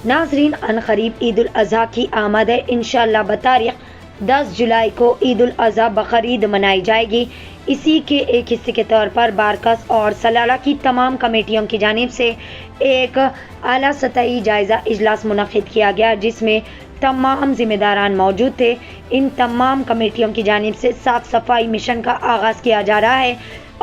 ناظرین، عنقریب عید الاضحیٰ کی آمد ہے۔ انشاءاللہ بتاریخ 10 جولائی کو عید الاضحیٰ بقرعید منائی جائے گی۔ اسی کے ایک حصے کے طور پر بارکس اور سلالہ کی تمام کمیٹیوں کی جانب سے ایک اعلیٰ سطحی جائزہ اجلاس منعقد کیا گیا، جس میں تمام ذمہ داران موجود تھے۔ ان تمام کمیٹیوں کی جانب سے صاف صفائی مشن کا آغاز کیا جا رہا ہے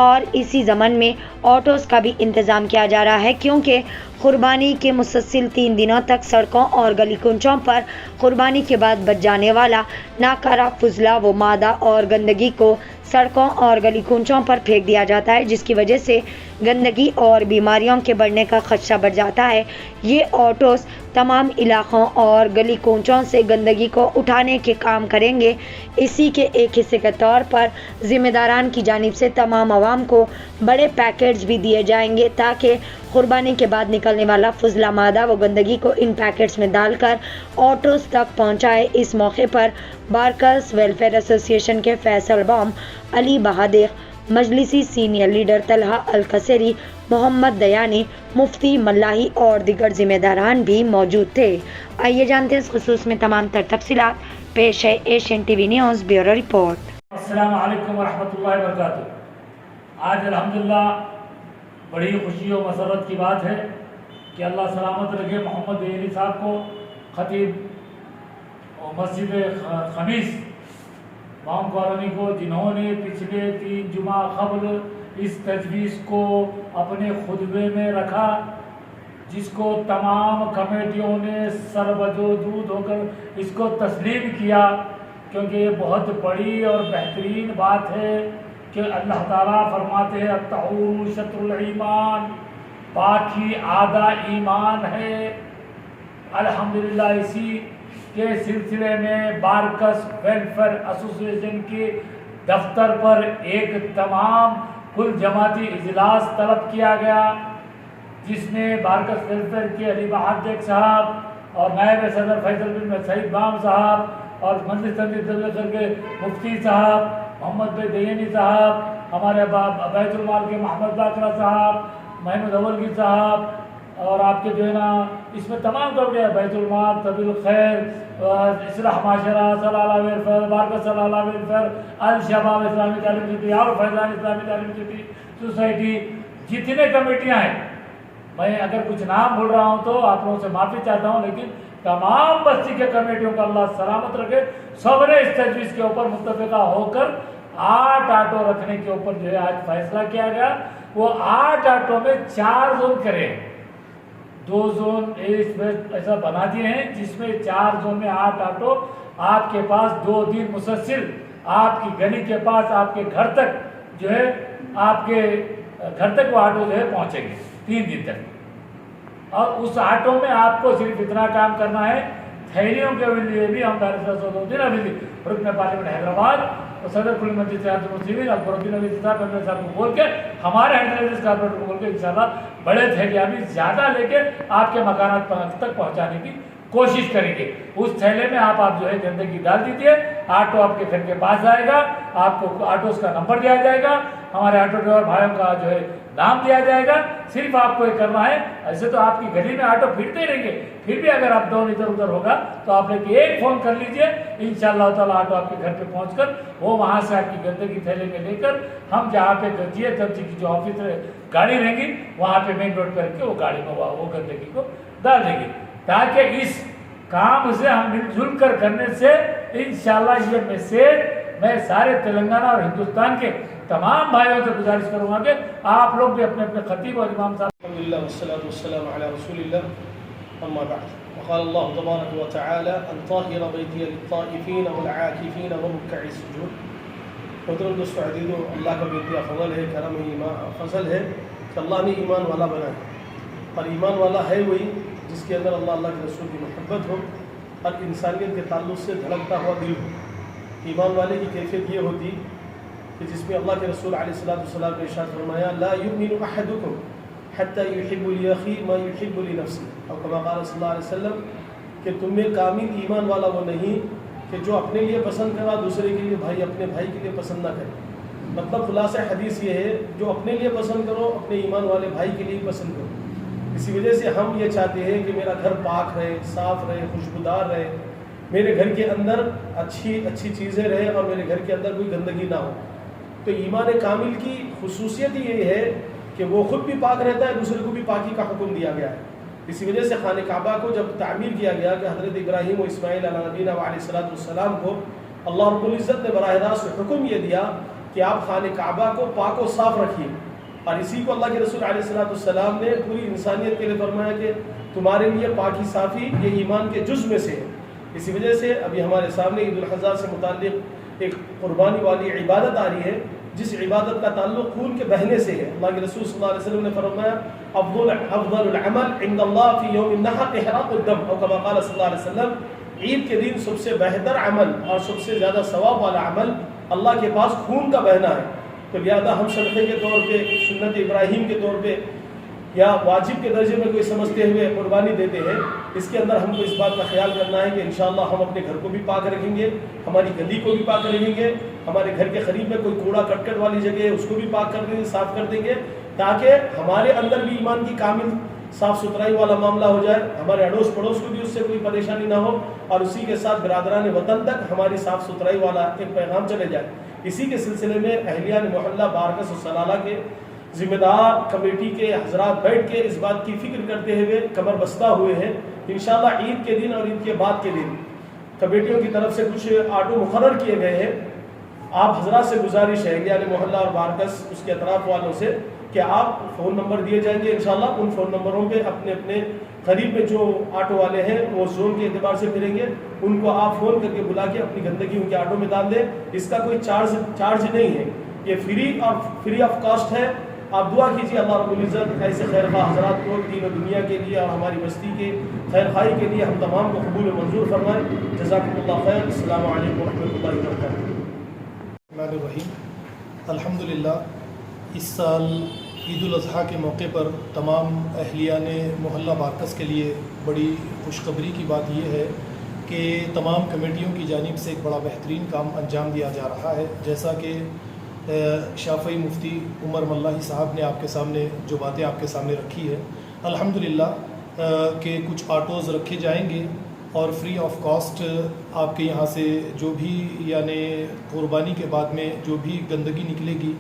اور اسی ضمن میں آٹوز کا بھی انتظام کیا جا رہا ہے، کیونکہ قربانی کے مسلسل 3 دنوں تک سڑکوں اور گلی کنچوں پر قربانی کے بعد بچ جانے والا ناکارہ فضلہ و مادہ اور گندگی کو سڑکوں اور گلی کنچوں پر پھینک دیا جاتا ہے، جس کی وجہ سے گندگی اور بیماریوں کے بڑھنے کا خدشہ بڑھ جاتا ہے۔ یہ آٹوز تمام علاقوں اور گلی کوچوں سے گندگی کو اٹھانے کے کام کریں گے۔ اسی کے ایک حصے کے طور پر ذمہ داران کی جانب سے تمام عوام کو بڑے پیکٹس بھی دیے جائیں گے، تاکہ قربانی کے بعد نکلنے والا فضلہ مادہ و گندگی کو ان پیکٹس میں ڈال کر آٹوز تک پہنچائے۔ اس موقع پر بارکس ویلفیئر ایسوسی ایشن کے فیصل بام، علی بہادر، مجلسی سینئر لیڈر طلحہ القصری، محمد دیانی، مفتی ملاحی اور دیگر ذمہ داران بھی موجود تھے۔ آئیے جانتے ہیں اس خصوص میں تمام تر تفصیلات۔ پیش ہے Asian T V news bureau report. السلام علیکم ورحمۃ اللہ وبرکاتہ۔ آج الحمدللہ بڑی خوشی و مسرت کی بات ہے کہ اللہ سلامت رکھے محمد دیانی صاحب کو، خطیب اور مسجد خمیس بام کالونی کو، جنہوں نے پچھلے 3 جمعہ قبل اس تجویز کو اپنے خطبے میں رکھا، جس کو تمام کمیٹیوں نے سربجود ہو کر اس کو تسلیم کیا، کیونکہ یہ بہت بڑی اور بہترین بات ہے کہ اللہ تعالیٰ فرماتے ہیں الطہور شطر الایمان، پاکی آدھا ایمان ہے۔ الحمدللہ اسی کے سلسلے میں بارکس ویلفیئر ایسوسی ایشن کے دفتر پر ایک تمام کل جماعتی اجلاس طلب کیا گیا، جس میں بارکس ویلفیئر کے علی بہادر صاحب اور نائب صدر فیصل بن سعید بام صاحب اور مجلس تبلیغ کے مفتی صاحب محمد بن دیانی صاحب، ہمارے بیت المال کے محمد باقرہ صاحب، محمد اولگی صاحب، اور آپ کے جو ہے نا اس میں تمام طور کے بیت المال، طبیل خیر، اصلاح معاشرہ، سلالہ ویلفیئر، بارکس سلالہ ویلفیئر، الشباب اسلامی تعلیم سوسائٹی اور فیضان اسلامی تعلیم سوسائٹی، جتنے کمیٹیاں ہیں، میں اگر کچھ نام بھول رہا ہوں تو آپ لوگوں سے معافی چاہتا ہوں، لیکن تمام بستی کے کمیٹیوں کا اللہ سلامت رکھے، سب نے اس تجویز کے اوپر متفقہ ہو کر 8 آٹو رکھنے کے اوپر جو ہے آج فیصلہ کیا گیا۔ وہ 8 آٹو میں 4 زون کرے، 2 زون ایسا بنا دیے ہیں جس میں 4 زون میں 8 آٹو آپ کے پاس 2 دن مسلسل آپ کی گلی کے پاس آپ کے گھر تک جو ہے آپ کے گھر تک وہ آٹو جو ہے پہنچیں گے 3 دن تک۔ اور اس آٹو میں آپ کو صرف اتنا کام کرنا ہے، تھیلیوں کے لیے بھی ہم رکن پارلیمنٹ حیدرآباد اور صدر کل مجلس المسلمین اکبرالدین علی صاحب کو بول کے، ہمارے ہیڈ کارپوریٹر کو بول کے انشاءاللہ بڑے تھیلیاں بھی زیادہ لے کے آپ کے مکانات تک پہنچانے کی کوشش کریں گے۔ اس تھیلے میں آپ جو ہے گندگی ڈال دیجیے، آٹو آپ کے گھر کے پاس جائے گا، آپ کو آٹوز کا نمبر دیا جائے گا، ہمارے آٹو ڈرائیور بھائیوں کا جو ہے نام دیا جائے گا۔ صرف آپ کو یہ کرنا ہے، ایسے تو آپ کی گلی میں آٹو پھرتے رہیں گے، پھر بھی اگر آپ ڈاؤن ادھر ادھر ہوگا تو آپ ایک فون کر لیجئے، انشاءاللہ تعالیٰ آٹو آپ کے گھر پہ پہنچ کر وہ وہاں سے آپ کی گندگی تھیلے میں لے کر ہم جہاں پہ گرجی کی جو آفس گاڑی رہیں گی وہاں پہ مین روڈ پہ رکھ کے وہ گاڑی میں وہ گندگی کو ڈال دیں گے، تاکہ اس کام سے ہم مل جل کر کرنے سے انشاءاللہ یہ میسیج میں سارے تلنگانہ اور ہندوستان کے تمام بھائیوں سے گزارش کروں گا کہ آپ لوگ بھی اپنے اپنے خطیب اور امام صاحب۔ الحمدللہ والصلاة والسلام علی رسول اللہ، اما بعد، وقال اللہ تبارک وتعالی ان طاہر بیتی للطائفین والعاکفین والرکع السجود۔ محترم دوستو عزیز، اللہ کا بے فضل ہے، کرم فضل ہے کہ اللہ نے ایمان والا بنایا، اور ایمان والا ہے وہی جس کے اندر اللہ کے رسول کی محبت ہو اور انسانیت کے تعلق سے دھڑکتا ہوا دل ہو۔ ایمان والے کی کیفیت یہ ہوتی کہ جس میں اللہ کے رسول علیہ السلام نے ارشاد فرمایا لا یؤمن احدکم حتی یحب لأخیہ ما یحب لنفسہ، اور کما قال صلی اللہ علیہ وسلم کہ تم میں کامل ایمان والا وہ نہیں کہ جو اپنے لیے پسند کرا دوسرے کے لیے اپنے بھائی کے لیے پسند نہ کرے۔ مطلب خلاصہ حدیث یہ ہے جو اپنے لیے پسند کرو اپنے ایمان والے بھائی کے لیے پسند کرو۔ اسی وجہ سے ہم یہ چاہتے ہیں کہ میرا گھر پاک رہے، صاف رہے، خوشبودار رہے، میرے گھر کے اندر اچھی چیزیں رہیں اور میرے گھر کے اندر کوئی گندگی نہ ہو۔ تو ایمان کامل کی خصوصیت یہ ہے کہ وہ خود بھی پاک رہتا ہے، دوسرے کو بھی پاکی کا حکم دیا گیا ہے۔ اسی وجہ سے خانہ کعبہ کو جب تعمیر کیا گیا کہ حضرت ابراہیم و اسماعیل علیہ نبینا علیہ السلام کو اللہ رب العزت نے براہ راست حکم یہ دیا کہ آپ خانہ کعبہ کو پاک و صاف رکھیے، اور اسی کو اللہ کے رسول علیہ السلام نے پوری انسانیت کے لیے فرمایا کہ تمہارے لیے پاکی صافی یہ ایمان کے جز میں سے ہے۔ اسی وجہ سے ابھی ہمارے سامنے عید الاضحیٰ سے متعلق ایک قربانی والی عبادت آ رہی ہے، جس عبادت کا تعلق خون کے بہنے سے ہے۔ اللہ کے رسول صلی اللہ علیہ وسلم نے فرمایا افضل العمل عند اللہ فی یوم النحر احراق الدم، اور کما قال صلی اللہ علیہ وسلم، عید کے دن سب سے بہتر عمل اور سب سے زیادہ ثواب والا عمل اللہ کے پاس خون کا بہنا ہے۔ تو لہذا ہم صدقے کے طور پہ، سنت ابراہیم کے طور پہ یا واجب کے درجے میں کوئی سمجھتے ہوئے قربانی دیتے ہیں، اس کے اندر ہم کو اس بات کا خیال کرنا ہے کہ انشاءاللہ ہم اپنے گھر کو بھی پاک رکھیں گے، ہماری گلی کو بھی پاک رکھیں گے، ہمارے گھر کے قریب میں کوئی کوڑا کٹکٹ والی جگہ ہے اس کو بھی پاک کر دیں گے، صاف کر دیں گے، تاکہ ہمارے اندر بھی ایمان کی کامل صاف ستھرائی والا معاملہ ہو جائے، ہمارے اڑوس پڑوس کو بھی اس سے کوئی پریشانی نہ ہو، اور اسی کے ساتھ برادران وطن تک ہماری صاف ستھرائی والا ایک پیغام چلے جائے۔ اسی کے سلسلے میں اہلیان محلہ بارکس و سلالہ کے ذمہ دار کمیٹی کے حضرات بیٹھ کے اس بات کی فکر کرتے ہوئے کمر بستہ ہوئے ہیں۔ انشاءاللہ عید کے دن اور عید کے بعد کے دن کمیٹیوں کی طرف سے کچھ آٹو مقرر کیے گئے ہیں۔ آپ حضرات سے گزارش ہے یعنی محلہ اور بارکس اس کے اطراف والوں سے کہ آپ فون نمبر دیے جائیں گے انشاءاللہ، ان فون نمبروں پہ اپنے اپنے قریب میں جو آٹو والے ہیں وہ زون کے اعتبار سے پھریں گے، ان کو آپ فون کر کے بلا کے اپنی گندگی ان کے آٹو میں ڈال دیں۔ اس کا کوئی چارج نہیں ہے، یہ فری آف کاسٹ ہے۔ آپ دعا کیجیے اللہ رب العزت ایسے خیر خواہ حضرات کو دین و دنیا کے لیے اور ہماری بستی کے خیر خواہی کے لیے ہم تمام کو قبول و منظور فرمائے۔ جزاکم اللہ خیر۔ السلام علیکم ورحمۃ اللہ وبرکاتہ۔ الرحمن الرحیم۔ الحمدللہ اس سال عید الاضحیٰ کے موقع پر تمام اہلیان محلہ بارکس کے لیے بڑی خوشخبری کی بات یہ ہے کہ تمام کمیٹیوں کی جانب سے ایک بڑا بہترین کام انجام دیا جا رہا ہے۔ جیسا کہ شافعی مفتی عمر ملاحی صاحب نے آپ کے سامنے جو باتیں آپ کے سامنے رکھی ہے، الحمدللہ کہ کچھ آٹوز رکھے جائیں گے اور فری آف کاسٹ آپ کے یہاں سے جو بھی یعنی قربانی کے بعد میں جو بھی گندگی نکلے گی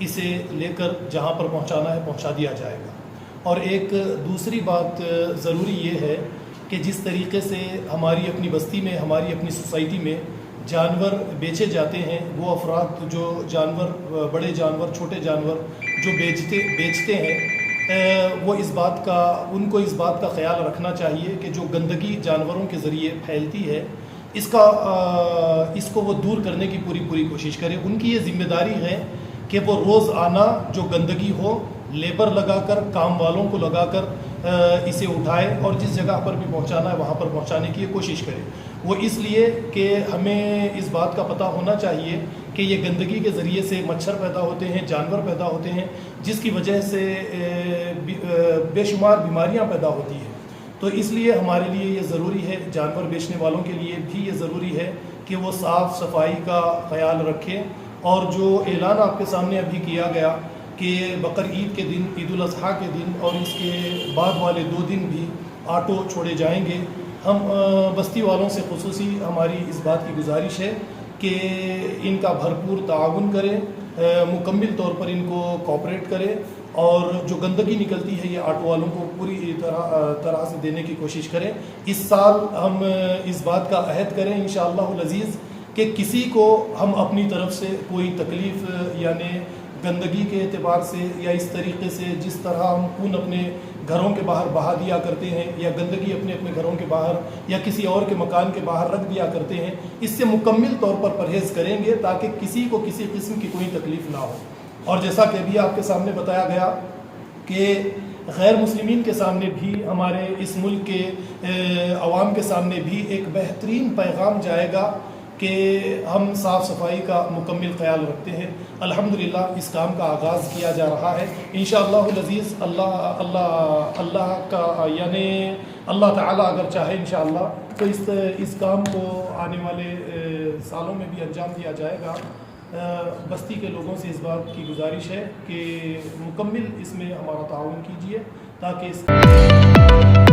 اسے لے کر جہاں پر پہنچانا ہے پہنچا دیا جائے گا۔ اور ایک دوسری بات ضروری یہ ہے کہ جس طریقے سے ہماری اپنی بستی میں، ہماری اپنی سوسائٹی میں جانور بیچے جاتے ہیں، وہ افراد جو جانور، بڑے جانور، چھوٹے جانور جو بیچتے ہیں، وہ ان کو اس بات کا خیال رکھنا چاہیے کہ جو گندگی جانوروں کے ذریعے پھیلتی ہے اس کو وہ دور کرنے کی پوری کوشش کرے۔ ان کی یہ ذمہ داری ہے کہ وہ روز آنا جو گندگی ہو لیبر لگا کر، کام والوں کو لگا کر اسے اٹھائے اور جس جگہ پر بھی پہنچانا ہے وہاں پر پہنچانے کی کوشش کرے۔ وہ اس لیے کہ ہمیں اس بات کا پتہ ہونا چاہیے کہ یہ گندگی کے ذریعے سے مچھر پیدا ہوتے ہیں، جانور پیدا ہوتے ہیں، جس کی وجہ سے بے شمار بیماریاں پیدا ہوتی ہیں۔ تو اس لیے ہمارے لیے یہ ضروری ہے، جانور بیچنے والوں کے لیے بھی یہ ضروری ہے کہ وہ صاف صفائی کا خیال رکھیں۔ اور جو اعلان آپ کے سامنے ابھی کیا گیا کہ بقرعید کے دن، عید الاضحیٰ کے دن اور اس کے بعد والے 2 دن بھی آٹو چھوڑے جائیں گے، ہم بستی والوں سے خصوصی ہماری اس بات کی گزارش ہے کہ ان کا بھرپور تعاون کریں، مکمل طور پر ان کو کوآپریٹ کریں، اور جو گندگی نکلتی ہے یہ آٹو والوں کو پوری طرح سے دینے کی کوشش کریں۔ اس سال ہم اس بات کا عہد کریں انشاءاللہ العزیز کہ کسی کو ہم اپنی طرف سے کوئی تکلیف یعنی گندگی کے اعتبار سے یا اس طریقے سے جس طرح ہم خون اپنے گھروں کے باہر بہا دیا کرتے ہیں یا گندگی اپنے گھروں کے باہر یا کسی اور کے مکان کے باہر رکھ دیا کرتے ہیں، اس سے مکمل طور پر پرہیز کریں گے تاکہ کسی کو کسی قسم کی کوئی تکلیف نہ ہو۔ اور جیسا کہ ابھی آپ کے سامنے بتایا گیا کہ غیر مسلمین کے سامنے بھی، ہمارے اس ملک کے عوام کے سامنے بھی ایک بہترین پیغام جائے گا کہ ہم صاف صفائی کا مکمل خیال رکھتے ہیں۔ الحمدللہ اس کام کا آغاز کیا جا رہا ہے انشاءاللہ العزیز۔ اللہ کا یعنی اللہ تعالیٰ اگر چاہے انشاءاللہ تو اس کام کو آنے والے سالوں میں بھی انجام دیا جائے گا۔ بستی کے لوگوں سے اس بات کی گزارش ہے کہ مکمل اس میں ہمارا تعاون کیجیے تاکہ اس